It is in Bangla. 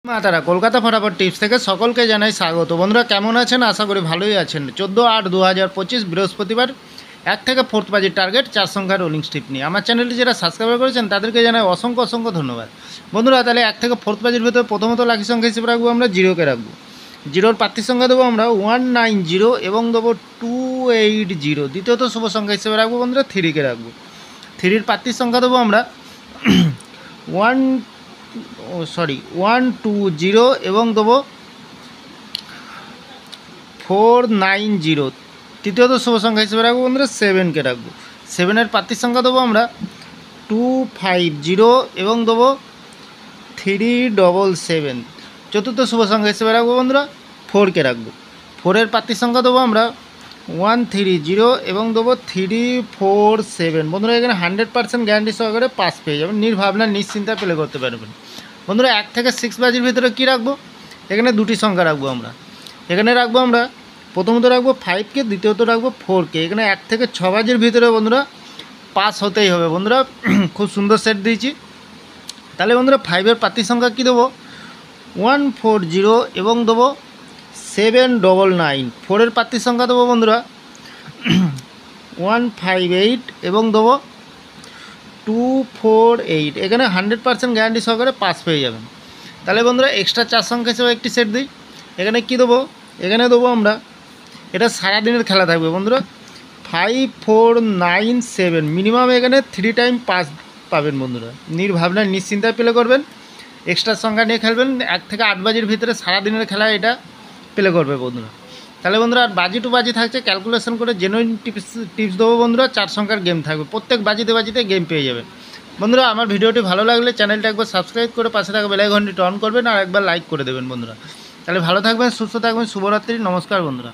তারা কলকাতা ফটাফট টিপস থেকে সকলকে জানাই স্বাগত। বন্ধুরা কেমন আছেন? আশা করি ভালোই আছেন। 14/8/2025 বৃহস্পতিবার 1 থেকে 4th বাজির টার্গেট 4 সংখ্যার রোলিং স্ট্রিপ নিয়ে আমার চ্যানেলটি যারা সাবস্ক্রাইব করেছেন তাদেরকে জানাই অসংখ্য অসংখ্য ধন্যবাদ। বন্ধুরা তাহলে 1 থেকে 4th বাজির ভিতরে প্রথমত লাকি সংখ্যা হিসেবে রাখবো আমরা জিরোকে রাখবো। জিরোর প্রার্থী সংখ্যা দেবো আমরা 190 এবং দেবো 280। দ্বিতীয়ত শুভ সংখ্যা হিসেবে রাখবো বন্ধুরা 3কে রাখবো। 3-র প্রার্থীর সংখ্যা দেবো আমরা 120 এবং দেবো 490। তৃতীয়ত শুভ সংখ্যা হিসেবে রাখবো বন্ধুরা 7কে রাখবো। 7-এর প্রার্থীর সংখ্যা দেবো আমরা 250 এবং দেবো 377। চতুর্থ শুভ সংখ্যা হিসেবে রাখবো বন্ধুরা 4কে রাখবো। 4-এর প্রার্থীর সংখ্যা দেবো আমরা 130 এবং দেবো 347। বন্ধুরা এখানে 100% গ্যারান্টি সহকারে পাস পেয়ে যাবেন, নির্ভাবনা নিশ্চিন্তায় প্লে করতে পারবেন। বন্ধুরা 1 থেকে 6 বাজির ভিতরে কী রাখবো? এখানে দুটি সংখ্যা রাখবো আমরা। এখানে রাখবো আমরা প্রথমত রাখবো 5কে, দ্বিতীয়ত রাখবো 4কে। এখানে 1 থেকে 6 বাজির ভিতরে বন্ধুরা পাস হতেই হবে। বন্ধুরা খুব সুন্দর সেট দিয়েছি। তাহলে বন্ধুরা 5-এর প্রার্থী সংখ্যা কী দেবো? 140 এবং দেবো 799। 4-এর প্রার্থীর সংখ্যা দেবো বন্ধুরা 158 এবং দেবো 248। এখানে 100% গ্যারান্টি সহকারে পাস পেয়ে যাবেন। তাহলে বন্ধুরা এক্সট্রা 4 সংখ্যা হিসেবে একটি সেট দিই। এখানে কি দেবো? এখানে দেবো আমরা, এটা সারাদিনের খেলা থাকবে বন্ধুরা, 5497। মিনিমাম এখানে 3 টাইম পাস পাবেন বন্ধুরা, নির্ভাবনায় নিশ্চিন্তায় প্লে করবেন। এক্সট্রা সংখ্যা নিয়ে খেলবেন। 1 থেকে 8 বাজির ভিতরে সারাদিনের খেলা এটা প্লে করবে বন্ধুরা। তাহলে বন্ধুরা আর বাজি টু বাজি থাকছে, ক্যালকুলেশন করে জেনুইন টিপস দেবো বন্ধুরা। 4 সংখ্যার গেম থাকবে, প্রত্যেক বাজিতে বাজিতে গেম পেয়ে যাবেন। বন্ধুরা আমার ভিডিওটি ভালো লাগলে চ্যানেলটা একবার সাবস্ক্রাইব করে পাশে থাকা বেল আইকনটি অন করবেন আর একবার লাইক করে দেবেন বন্ধুরা। তাহলে ভালো থাকবেন, সুস্থ থাকবেন, শুভরাত্রি, নমস্কার বন্ধুরা।